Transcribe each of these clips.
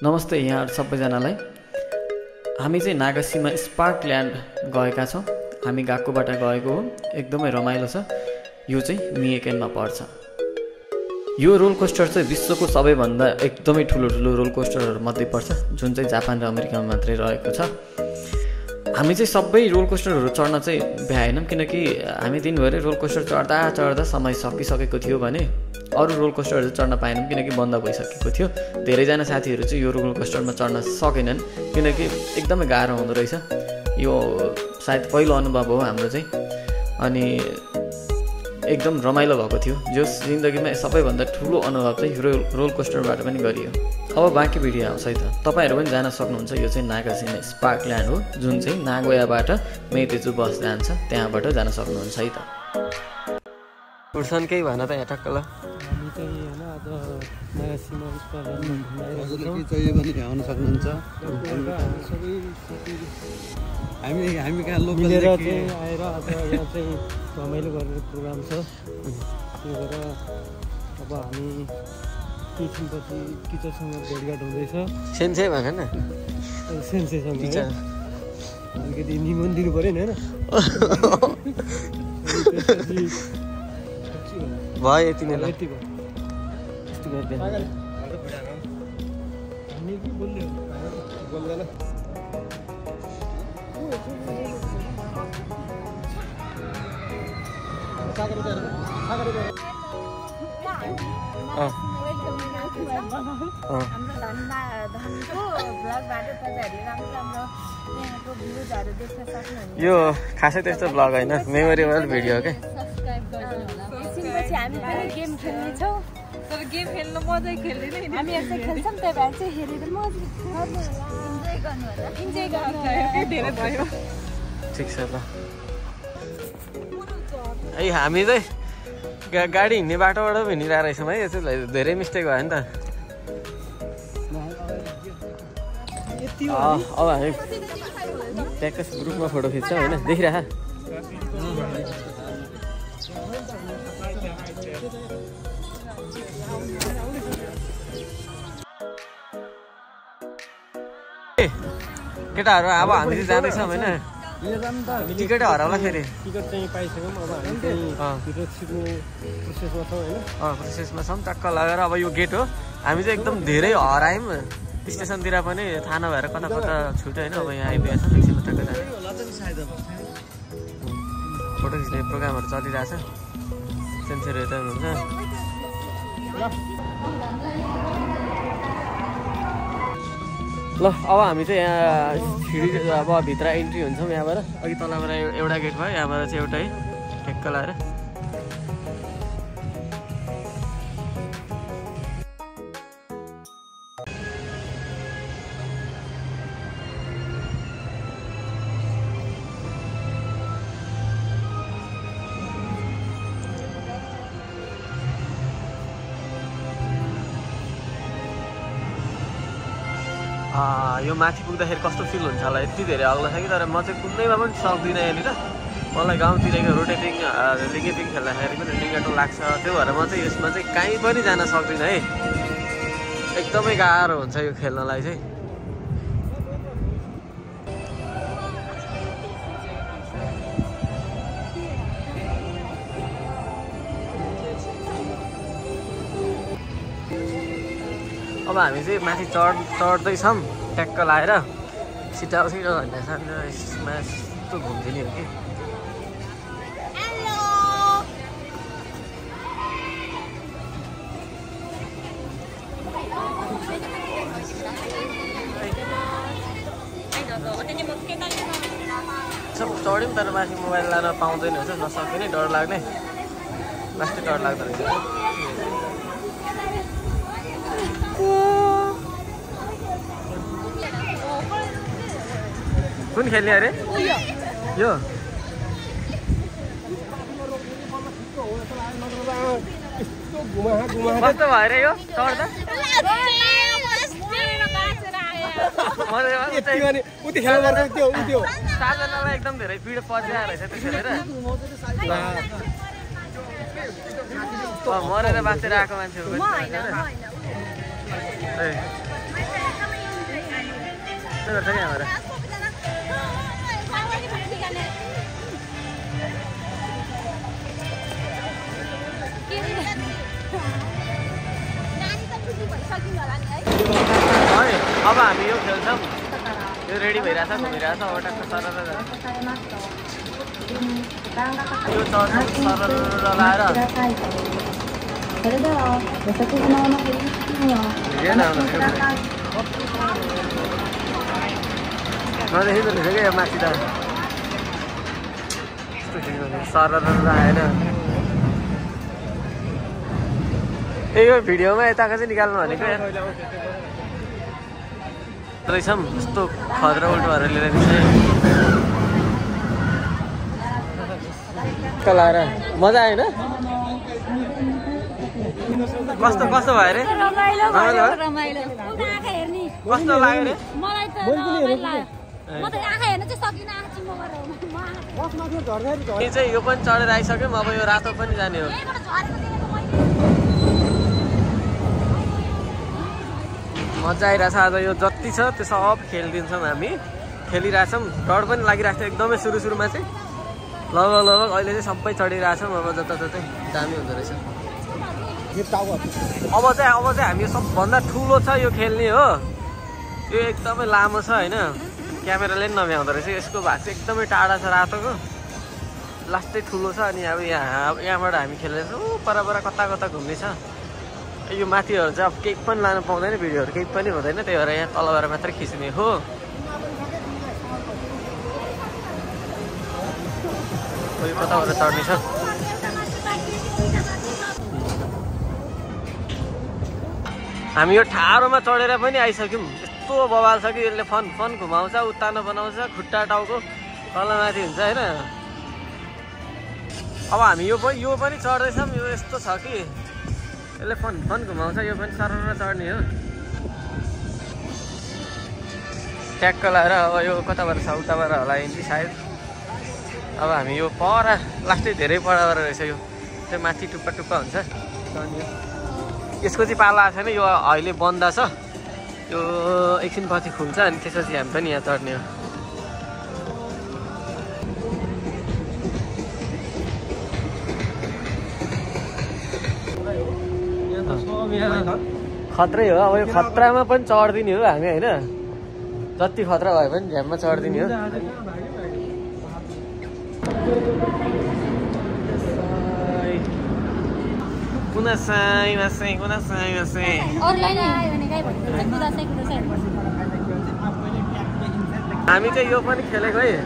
नमस्ते यहाँहरु सबैजनालाई। हामी चाहिँ नागासीमा स्पार्क ल्यान्ड गएका छौं। हामी गाकोबाट गएको हो। एकदमै रमाइलो छ। यो चाहिँ मियाकेनमा पर्छ। यो रोल कोस्टर चाहिँ विश्वको सबैभन्दा एकदमै ठुलो रोल कोस्टरहरु मध्ये पर्छ, जुन चाहिँ जापान र अमेरिकामा मात्रै रहेको छ। हामी चाहिँ सबै रोल कोस्टरहरु चढ्न चाहिँ भ्याएनौं, किनकि हामी दिनभरि रोल कोस्टर चढ्दा समय सकिसकेको थियो भने अरु रोल कोस्टरहरु चढ्न पाएनौं, किनकि बन्द भइसकेको थियो। धेरै जना साथीहरु चाहिँ यो रोल कोस्टरमा चढ्न सकेनन्, किनकि एकदमै गाह्रो हुँदो रहेछ। यो सायद पहिलो अनुभव हो हाम्रो चाहिँ, अनि एकदम रमाइलो भएको थियो। जो जिन्दगीमा सबैभन्दा ठुलो अनुभव चाहिँ रोल कोस्टरबाट पनि गरियो। अब बाँकी भिडियो आउँछ है त। तपाईहरु पनि जान सक्नुहुन्छ। यो चाहिँ नागासीमा स्पार्क ल्यान्ड हो, जुन चाहिँ नागोयाबाट मेइतेजु बस जान्छ, त्यहाँबाट जान सक्नुहुन्छ है त। कुर्सन केही भन त यहाँ टक्क ल। हामी चाहिँ हैन आज नागासीमा स्पार्क ल्यान्ड के चाहियो भने भ्याउन सक्नुहुन्छ। सबै हामी कहाँ लोकल चाहिँ आएर आज यहाँ चाहिँ रमाइलो गर्ने प्रोग्राम छ। त्यही भएर अब हामी एकछिनपछि टिचरसँग भेटघाट हुँदैछ। सेन्से भन न। सेन्सेसँग टिचर अलिकति निमन दिनु पर्यो नि हैन। भयो यति नै ल। यति भयो। यस्तो गर्दैन। हामी के बोल्ने हो? बोल्दैन। यो खासै त्यस्तो ब्लग हैन, मेमोरेबल भिडियो हो के। हामी पनि गेम खेल्ने छौं, तर गेम खेल्न मजै खेल्दैन। हामी यसै खेल्छौं, त्यही भएर चाहिँ हेरेर मजै गर्नु होला, इन्जोय गर्नु होला। धेरै भयो। ठीक छ ल। है हामी चाहिँ गाडी हिँड्ने बाटोबाट पनि हिँडिरहेको रहेछौँ है। यो चाहिँ धेरै मिस्टेक भयो नि त। अब हामी ट्याक्क ग्रुपमा फोटो खिच्छौँ होइन, देखिरह। केटाहरू अब हामी चाहिँ जाँदैछौँ होइन। टिकट हराउला फेरि। टिकट चाहिँ पाइसक्यौँ। अब हामी चाहिँ भित्र छिर्नु प्रोसेसमा छौँ होइन। प्रोसेसमा छौँ टक्क लगेर। अब यो गेट हो। हामी चाहिँ एकदम धेरै हरायौँ। स्टेसनतिर पनि थाहा नभएर कता कता छुट्यो होइन। अब यहाँ आइपुगेको छ। एकछिनमा टक्क जाने फोटो खिच्ने प्रोग्रामहरू चलिरहेछ। सेन्सरहरू यता हुनुहुन्छ। ल अब हामी चाहिँ यहाँ छिडी अब भित्र इन्ट्री हुन्छौँ। यहाँबाट अघि तलबाट एउटा गेट भयो, यहाँबाट चाहिँ एउटै ठेक्क लाएर। यो माथि पुग्दाखेरि कस्तो फिल हुन्छ होला। यति धेरै अग्लो छ कि, तर म चाहिँ कुनैमा पनि सक्दिनँ यहाँनिर। मलाई गाउँतिरको रोटेटिङ लिङ्गेपिङ खेल्दाखेरि पनि लिङ्गाटो लाग्छ। त्यो भएर म चाहिँ यसमा चाहिँ कहीँ पनि जान सक्दिनँ है। एकदमै गाह्रो हुन्छ यो खेल्नलाई चाहिँ। अब हामी चाहिँ माथि चढ्दैछौँ ट्याक्क लाएर। छिटो छिटो भन्ने सानो यसमा यस्तो घुम्दिने हो कि। सब चढ्यौँ, तर माथि मोबाइल लान पाउँदैन रहेछ, नसकिने, डर लाग्ने। लास्टै डर लाग्दो रहेछ। कुन खेल्ने अरे यो? कस्तो भयो अरे यो चढ्दा? सातजनालाई एकदम धेरै पिड परिरहेको रहेछ त्यसरी। मरेर बाँचेर आएको मान्छेहरू यस्तो गर्छ क्या हाम्रो अब हामी यो खेल्छौँ यो रेडी भइरहेछ घुमिरहेछ अब टक्क सरर यो चढ्छौँ सरर लाएर नदेखिँदो रहेछ क्या यो माथि त सरर आएर यो भिडियोमा यताको चाहिँ निकाल्नु भनेको रहेछौँ यस्तो खद्रा उल्टो भएर लिएर लाएर मजा आएन कस्तो कस्तो भयो अरे कस्तो लाग्यो अरे चाहिँ यो पनि चढेर आइसक्यौँ अब यो रातो पनि जाने हो मजा आइरहेछ आज यो जति छ त्यो सब खेलिदिन्छौँ हामी खेलिरहेछौँ डर पनि लागिरहेको थियो एकदमै सुरुमा चाहिँ लगभग अहिले चाहिँ सबै चढिरहेछौँ अब जताततै दामी हुँदो रहेछ अब चाहिँ हामी सबभन्दा ठुलो छ यो खेल्ने हो यो एकदमै लामो छ होइन क्यामेराले पनि नभ्याउँदो रहेछ यसको भाग चाहिँ एकदमै टाढा छ रातोको लास्टै ठुलो छ अनि अब यहाँबाट हामी खेल्दैछौँ पर कता घुम्ने छ यो माथिहरू चाहिँ अब केही पनि लानु पाउँदैन भिडियोहरू केही पनि हुँदैन त्यही भएर यहाँ तलबाट मात्रै खिच्ने हो यो कताबाट चढ्ने छ हामी यो ठाडोमा चढेर पनि आइसक्यौँ यस्तो बवाल छ कि यसले फन घुमाउँछ उत्तानो बनाउँछ खुट्टा टाउको तलमाथि हुन्छ होइन अब हामी यो पनि चढ्दैछौँ यो यस्तो छ कि यसले फन घुमाउँछ यो पनि सरर चढ्ने हो ट्याक्क लाएर अब यो कताबाट छ उताबाट होला यिनी सायद अब हामी यो पर लास्टै धेरै परबाट रहेछ यो त्यो माथि टुप्पा हुन्छ यसको चाहिँ पाला आएको छैन यो अहिले बन्द छ यो एकछिन पछि खुल्छ अनि त्यसपछि हामी पनि यहाँ चढ्ने हो खत्रै हो अब यो खतरामा पनि चढिदिने हो हामी होइन जति खतरा भयो पनि झ्याममा चढिदिने हो हामी चाहिँ यो पनि खेलेको है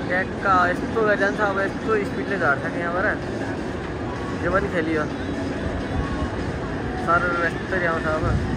ट्याक्क यस्तो जान्छ अब यस्तो स्पिडले झर्छ यहाँबाट यो पनि खेलियो सर यस्तरी आउँछ अब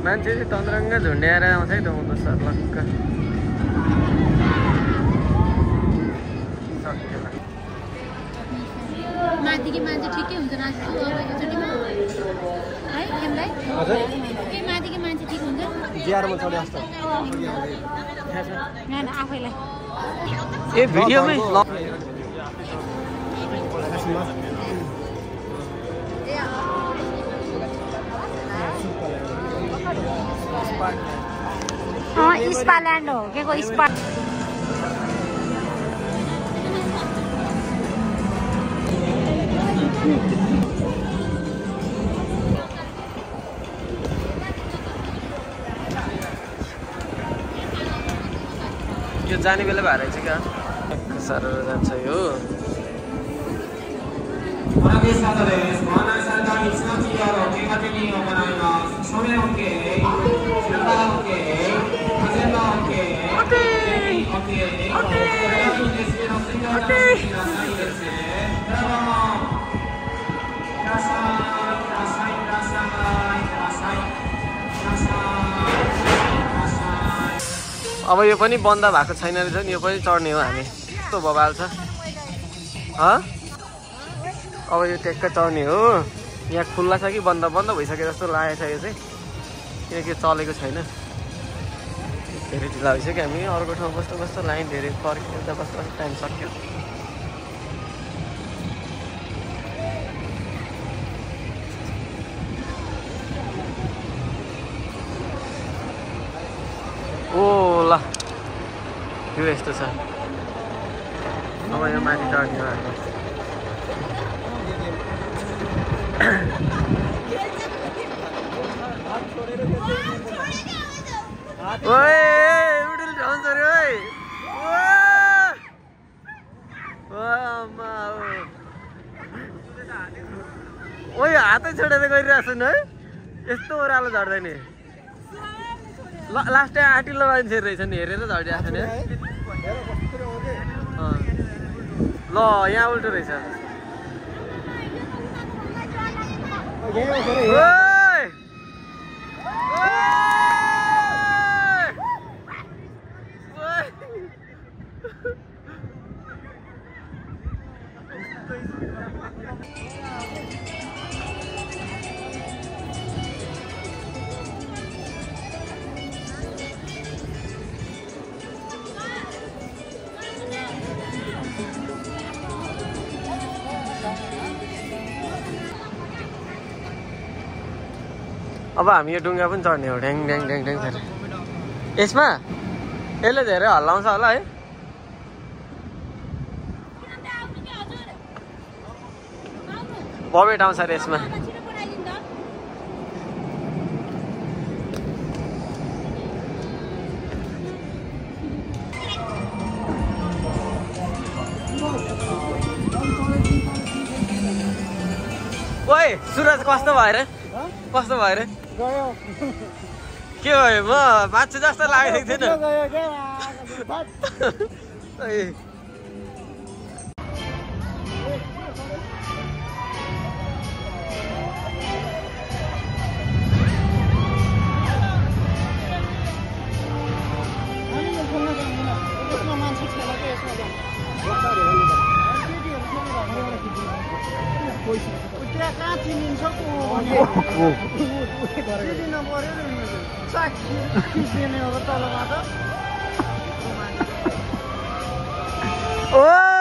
मान्छे चाहिँ तन्द्रङ्ग झुन्ड्याएर आउँछ है त हुँदो सर लक्क माथिको मान्छे ठिकै हुन्छ माथिको मान्छे ठिक हुन्छ आफैलाई ए भिडियोमै स्पाल्यान्ड हो के को स्पा यो जाने बेला भएर चाहिँ क्या साह्रो जान्छ यो अब यो पनि बन्द भएको छैन रहेछ नि यो पनि चढ्ने हो हामी यस्तो बवाल छ अब यो ट्याक्क चढ्ने हो यहाँ खुल्ला छ कि बन्द भइसक्यो जस्तो लागेको छ यो चाहिँ, किनकि चलेको छैन। धेरै ढिला भइसक्यो, हामी अर्को ठाउँ बस्दा लाइन धेरै पर्खिँदा बस्दा टाइम सक्यो। ओ ल यो यस्तो छ। अब यो माथि चढ्ने भएको हातै छोडेर गरिरहेको छु है, यस्तो ओह्रालो झर्दैन। लास्ट टाइम आँटिलो मान्छे रहेछ नि, हेरेर झरिरहेको छ नि। ल यहाँ उल्टो रहेछ। अब हामी यो डुङ्गा पनि चढ्ने हो, ड्याङ ड्याङ ड्याङ ड्याङ छ। यसमा यसले धेरै हल्लाउँछ होला है। बबेट आउँछ अरे यसमा। ओइ सुरज कस्तो भयो रे? कस्तो भयो रे? के भयो? म मान्छे जस्तो लागेको थिएन। ओ